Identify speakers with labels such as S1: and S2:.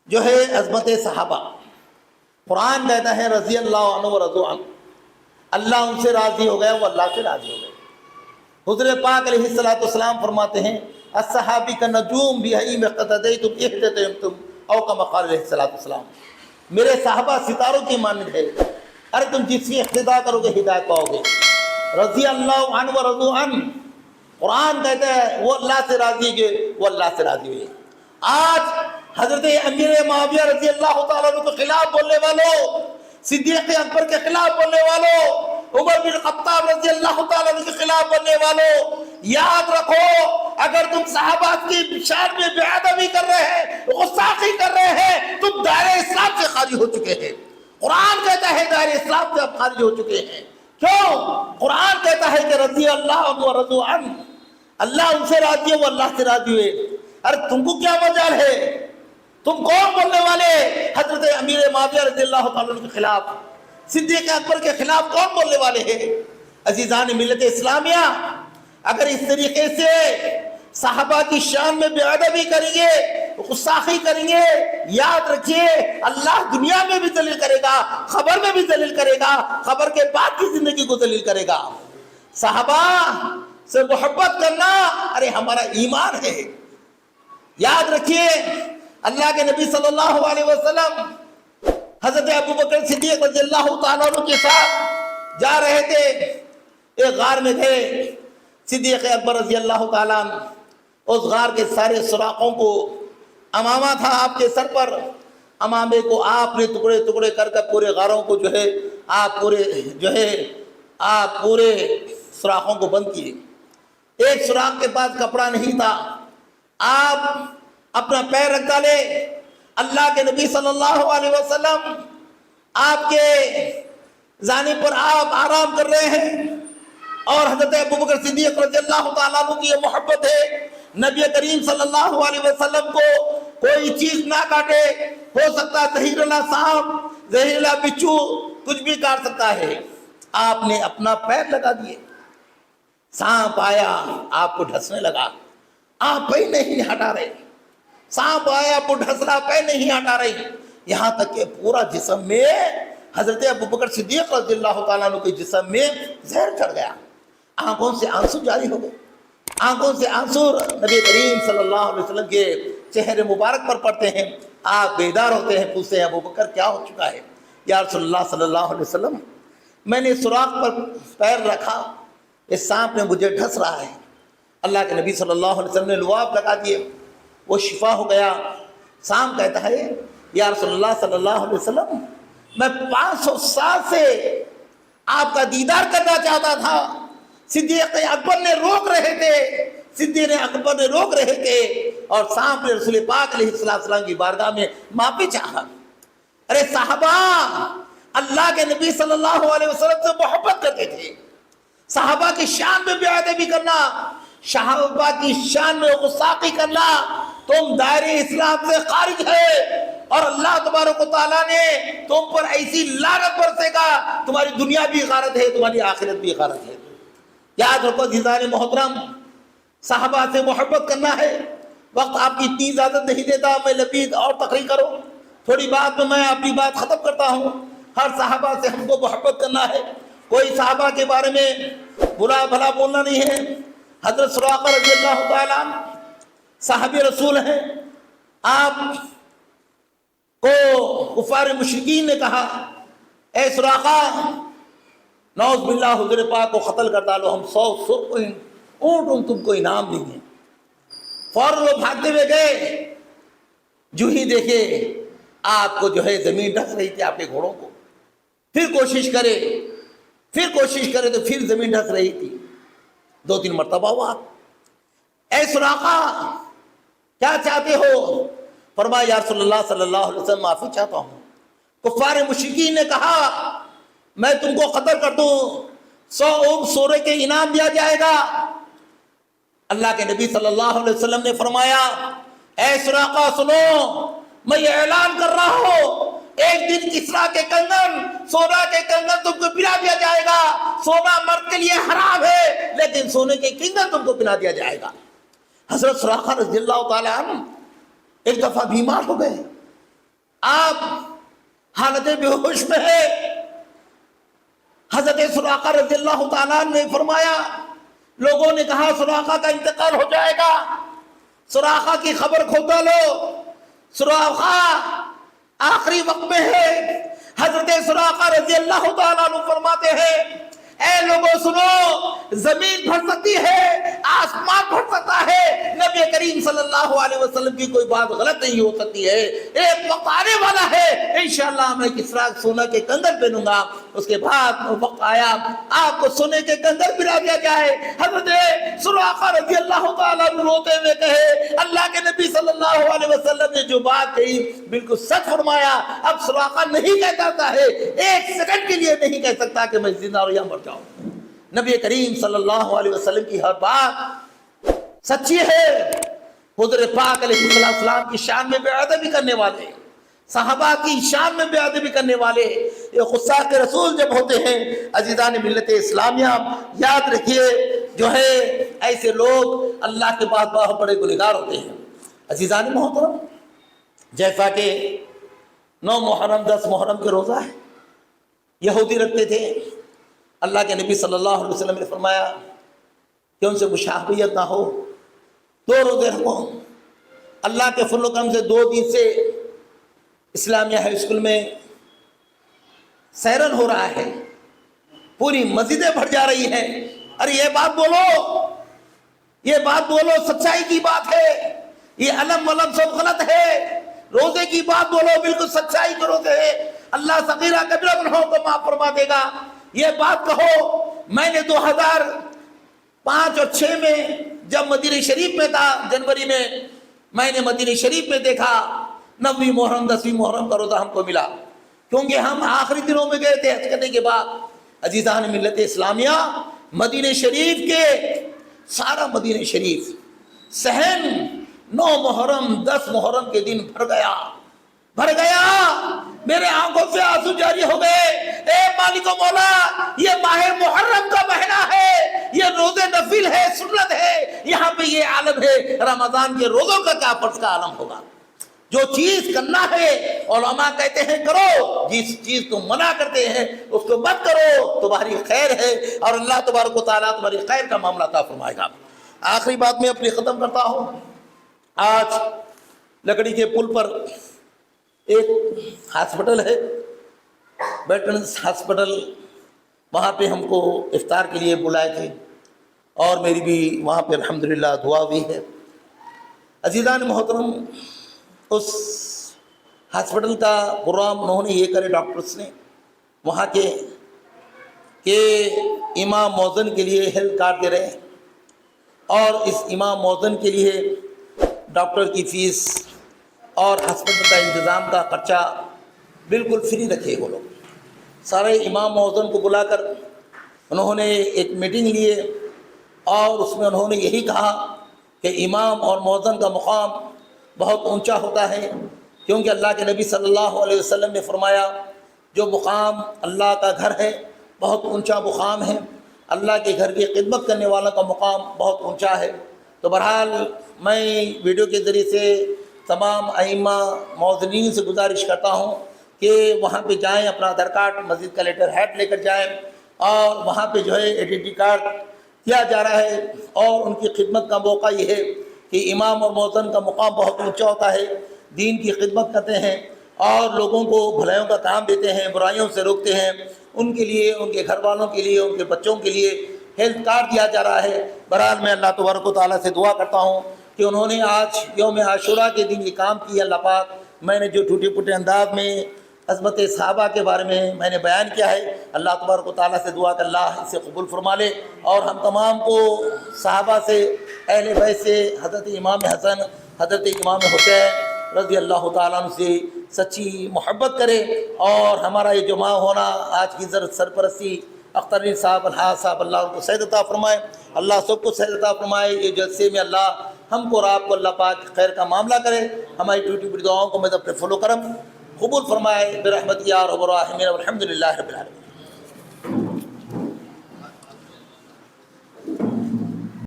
S1: جو ہے عظمت صحابہ، قرآن کہتا ہے رضی اللہ عنہ و رضوا عنہ، اللہ ان سے راضی ہو گیا، وہ اللہ سے راضی ہو گئے۔ حضور پاک علیہ الصلوۃ والسلام فرماتے ہیں الصحابی کا نجوم بہئیم اقتدیتم اہتدیتم او کما قال علیہ الصلوۃ والسلام، میرے صحابہ ستاروں کی مانند ہے، ارے تم جس کی اقتداء کرو گے ہدایت پاؤ گے۔ رضی اللہ عنہ و رضوا عنہ، قرآن کہتا ہے وہ اللہ سے راضی ہے، وہ اللہ سے راضی ہوئے۔ آج حضرت امیر معاویہ رضی اللہ تعالیٰ عنہ کے خلاف بولنے والوں، صدیق اکبر کے خلاف بولنے والوں، عمر بن خطاب رضی اللہ تعالیٰ عنہ کے خلاف بولنے والوں، یاد رکھو اگر تم صحابہ کی شان میں بے ادبی کر رہے ہیں، غستاخی کر رہے ہیں، تم دائرہ اسلام سے خارج ہو چکے ہیں۔ قرآن کہتا ہے دائرہ اسلام سے اب خارج ہو چکے ہیں۔ کیوں؟ قرآن کہتا ہے کہ رضی اللہ عنہ و رضوا عنہ، اللہ ان سے راضی ہے، وہ اللہ سے راضی ہوئے۔ ارے تم کو کیا مجال ہے؟ تم کون بولنے والے؟ حضرت امیر معاویہ رضی اللہ تعالیٰ عنہ کے خلاف، صدیق اکبر کے خلاف کون بولنے والے ہیں؟ عزیزان ملت اسلامیہ، اگر اس طریقے سے صحابہ کی شان میں بے ادبی کریں گے، غستاخی کریں گے، یاد رکھیے اللہ دنیا میں بھی ذلیل کرے گا، خبر میں بھی ذلیل کرے گا، خبر کے بعد کی زندگی کو ذلیل کرے گا۔ صحابہ سے محبت کرنا ارے ہمارا ایمان ہے۔ یاد رکھیے اللہ کے نبی صلی اللہ علیہ وسلم حضرت ابوبکر صدیق رضی اللہ تعالیٰ عنہ کے ساتھ جا رہے تھے، ایک غار میں تھے۔ صدیق اکبر رضی اللہ تعالیٰ عنہ اس غار کے سارے سوراخوں کو، امامہ تھا آپ کے سر پر، امامے کو آپ نے ٹکڑے ٹکڑے کر کر پورے غاروں کو آپ پورے سوراخوں کو بند کیے۔ ایک سوراخ کے پاس کپڑا نہیں تھا، آپ اپنا پیر رکھ ڈالے۔ اللہ کے نبی صلی اللہ علیہ وسلم آپ کے جانب پر آپ آرام کر رہے ہیں، اور حضرت ابوبکر صدیق رضی اللہ تعالیٰ عنہ کی یہ محبت ہے، نبی کریم صلی اللہ علیہ وسلم کو کوئی چیز نہ کاٹے، ہو سکتا زہریلا سانپ، زہریلا بچھو کچھ بھی کاٹ سکتا ہے، آپ نے اپنا پیر لگا دیے۔ سانپ آیا آپ کو ڈھسنے لگا، آپ پیر نہیں ہٹا رہے، سانپ آیا آپ کو ڈھس رہا، پیر نہیں ہٹا رہے، یہاں تک کہ پورا جسم میں حضرت ابوبکر صدیق رضی اللہ تعالیٰ عنہ کے جسم میں زہر چڑھ گیا، آنکھوں سے آنسو جاری ہو گئے، آنکھوں سے آنسو نبی کریم صلی اللہ علیہ وسلم کے چہرے مبارک پر پڑتے ہیں۔ آپ بیدار ہوتے ہیں، پوچھتے ہیں ابوبکر کیا ہو چکا ہے؟ یا رسول اللہ صلی اللہ علیہ وسلم میں نے سوراخ پر پیر رکھا، اس سانپ نے مجھے ڈھس رہا ہے۔ اللہ کے نبی صلی اللہ علیہ وسلم نے لعاب لگا دیے، وہ شفا ہو گیا۔ سانپ کہتا ہے یا رسول اللہ صلی اللہ علیہ وسلم میں 500 سال سے آپ کا دیدار کرنا چاہتا تھا، صدیق اکبر نے روک رہے تھے، صدیق اکبر نے روک رہے تھے، اور سانپ نے رسول پاک علیہ السلام کی بارگاہ میں معافی چاہا۔ ارے صحابہ اللہ کے نبی صلی اللہ علیہ وسلم سے محبت کرتے تھے، صحابہ کی شان میں بے ادبی کرنا، صحابہ کی شان میں غستاخی کرنا، تم دائرہ اسلام سے خارج ہے، اور اللہ تبارک و تعالیٰ نے تم پر ایسی لعنت برسے گا، تمہاری دنیا بھی غارت ہے، تمہاری آخرت بھی غارت ہے۔ یاد رکھو عزیزان محترم، صحابہ سے محبت کرنا ہے۔ وقت آپ کی اتنی اجازت نہیں دیتا میں لبید اور تقریر کروں، تھوڑی بات میں اپنی بات ختم کرتا ہوں۔ ہر صحابہ سے ہم کو محبت کرنا ہے، کوئی صحابہ کے بارے میں برا بھلا بولنا نہیں ہے۔ حضرت سراقہ رضی اللہ تعالیٰ صحابی رسول ہیں، آپ کو کفار مشرکین نے کہا اے سراقہ نعوذ باللہ حضور پاک کو قتل کر ڈالو، ہم 100 سرخ اونٹ تم کو انعام دیں گے۔ فوراً وہ بھاگتے ہوئے گئے، جو ہی دیکھے آپ کو زمین ڈھس رہی تھی، آپ کے گھوڑوں کو، پھر کوشش کرے تو پھر زمین ڈھس رہی تھی، 2-3 مرتبہ ہوا۔ اے سراقہ کیا چاہتے ہو؟ فرمایا یا رسول اللہ صلی اللہ علیہ وسلم معافی چاہتا ہوں۔ کفار مشرکین نے کہا میں تم کو قتل کر دوں، 100 اونٹ سورے کے انعام دیا جائے گا۔ اللہ کے نبی صلی اللہ علیہ وسلم نے فرمایا اے سراقہ سنو، میں یہ اعلان کر رہا ہوں ایک دن کسرا کے کنگن، سونا کے کنگن تم کو پہنا دیا جائے گا۔ سونا مرد کے لیے حرام ہے، لیکن سونے کے کنگن تم کو پہنا دیا جائے گا۔ حضرت سراقہ رضی اللہ تعالیٰ عنہ ایک دفعہ بیمار ہو گئے، آپ حالت بے ہوش میں ہے. حضرت سراقہ رضی اللہ تعالیٰ نے فرمایا، لوگوں نے کہا سراقہ کا انتقال ہو جائے گا، سراقہ کی خبر کھوتا لو. سراقہ آخری وقت میں ہے. حضرت سراقہ رضی اللہ تعالیٰ عنہ فرماتے ہیں، اے لوگوں سنو، زمین پھٹ سکتی ہے، آسمان پھٹ سکتا ہے، نبی کریم صلی اللہ علیہ وسلم کی کوئی بات غلط نہیں ہو سکتی ہے. ایک وقت آنے والا ہے انشاءاللہ میں کسریٰ سونا کے کنگن پہنوں گا. اس کے بعد وقت آیا آپ کو سونے کے کنگن پہنا دیا جائے. حضرت سراقہ رضی اللہ تعالیٰ عنہ روتے ہوئے کہے، اللہ کے نبی صلی اللہ علیہ وسلم نے جو بات کہی بالکل سچ فرمایا. اب سراقہ نہیں کہہ سکتا ہے، ایک سیکنڈ کے لیے نہیں کہہ سکتا کہ میں زندہ اور یا مر جاؤں. نبی کریم صلی اللہ علیہ وسلم کی ہر بات سچی ہے. حضور پاک علیہ السلام کی شان میں بے ادبی کرنے والے، صحابہ کی شان میں بے ادبی کرنے والے یہ غصہ کے رسول جب ہوتے ہیں، عزیزان ملت اسلامیہ یاد رکھیے، جو ہے ایسے لوگ اللہ کے بعد بہت بڑے گنہگار ہوتے ہیں. عزیزان محترم، جیسا کہ 9 محرم 10 محرم کے روزہ ہے، یہودی رکھتے تھے. اللہ کے نبی صلی اللہ علیہ وسلم نے فرمایا کہ ان سے مشابہت نہ ہو، 2 روزے رکھو. اللہ کے فضل و کرم سے 2 دن سے اسلامیہ ہائی اسکول میں سیرن ہو رہا ہے، پوری مسجدیں بھر جا رہی ہیں. ارے یہ بات بولو، یہ بات بولو، سچائی کی بات ہے. یہ علم ولم سب غلط ہے. روزے کی بات بولو، بالکل سچائی کے روزے ہے. اللہ صغیرہ کبیرہ گناہوں کو معاف فرما دے گا. یہ بات کہو. میں نے 2005 اور 6 میں جب مدینہ شریف میں تھا، جنوری میں نے مدینہ شریف میں دیکھا 9ویں محرم 10ویں محرم کا روزہ ہم کو ملا، کیونکہ ہم آخری دنوں میں گئے تھے حج کرنے کے بعد. عزیزان ملت اسلامیہ، مدینہ شریف کے سارا مدینہ شریف صحن 9 محرم 10 محرم کے دن بھر گیا. میرے آنکھوں سے آنسو جاری ہو گئے. اے مالک و مولا، یہ ماہ محرم کا مہینہ ہے، یہ روزے نفل ہے، سنت ہے. یہاں پہ یہ عالم ہے، رمضان کے روزوں کا کیا فرض کا عالم ہوگا. جو چیز کرنا ہے علماء کہتے ہیں کرو، جس چیز کو منع کرتے ہیں اس کو مت کرو، تمہاری خیر ہے اور اللہ تبارک و تعالیٰ تمہاری خیر کا معاملہ عطا فرمائے گا. آخری بات میں اپنی ختم کرتا ہوں. آج لکڑی کے پل پر ایک ہاسپٹل ہے، ویٹرنس ہاسپٹل، وہاں پہ ہم کو افطار کے لیے بلائے تھے اور میری بھی وہاں پہ الحمدللہ دعا ہوئی ہے. عزیزان محترم، اس ہاسپٹل کا پروگرام انہوں نے یہ کرے ڈاکٹرز نے وہاں کے کہ امام مؤذن کے لیے ہیلتھ کارڈ دے رہے ہیں، اور اس امام مؤذن کے لیے ڈاکٹر کی فیس اور ہاسپٹل کا انتظام کا خرچہ بالکل فری رکھے. وہ لوگ سارے امام مؤذن کو بلا کر انہوں نے ایک میٹنگ لیے اور اس میں انہوں نے یہی کہا کہ امام اور مؤذن کا مقام بہت اونچا ہوتا ہے، کیونکہ اللہ کے نبی صلی اللہ علیہ وسلم نے فرمایا جو مقام اللہ کا گھر ہے بہت اونچا مقام ہے، اللہ کے گھر کی خدمت کرنے والوں کا مقام بہت اونچا ہے. تو بہرحال میں ویڈیو کے ذریعے سے تمام ائمہ مؤذنین سے گزارش کرتا ہوں کہ وہاں پہ جائیں، اپنا آدھار کارڈ مسجد کا لیٹر ہیڈ لے کر جائیں، اور وہاں پہ جو ہے آئیڈینٹی کارڈ کیا جا رہا ہے. اور ان کی خدمت کا موقع یہ ہے کہ امام اور مؤذن کا مقام بہت اونچا ہوتا ہے، دین کی خدمت کرتے ہیں اور لوگوں کو بھلائیوں کا کام دیتے ہیں، برائیوں سے روکتے ہیں. ان کے لیے، ان کے گھر والوں کے لیے، ان کے بچوں کے لیے ہیلتھ کارڈ دیا جا رہا ہے. بہرحال میں اللہ تبارک و تعالیٰ سے دعا کرتا ہوں کہ انہوں نے آج یوم عاشوراء کے دن یہ کام کیا. اللہ پاک، میں نے جو ٹوٹے پھوٹے انداز میں عظمت صحابہ کے بارے میں نے بیان کیا ہے، اللہ تبارک و تعالیٰ سے دعا کہ اللہ اسے قبول فرما لے، اور ہم تمام کو صحابہ سے، اہل بیت سے، حضرت امام حسن، حضرت امام حسین رضی اللہ تعالیٰ عنہ سے سچی محبت کرے. اور ہمارا یہ جمع ہونا، آج کی سرپرستی اختر علی صاحب، الحاج صاحب، اللہ ان کو صحت عطا فرمائے، اللہ سب کو صحت عطا فرمائے. یہ جلسے میں اللہ ہم کو اور آپ کو اللہ پاک خیر کا معاملہ کرے، ہماری ٹوٹی پھوٹی دعاؤں کو میں اپنے فضل و کرم قبول فرمائے برحمتہ یا ارحم الراحمین، والحمد للہ رب العالمین.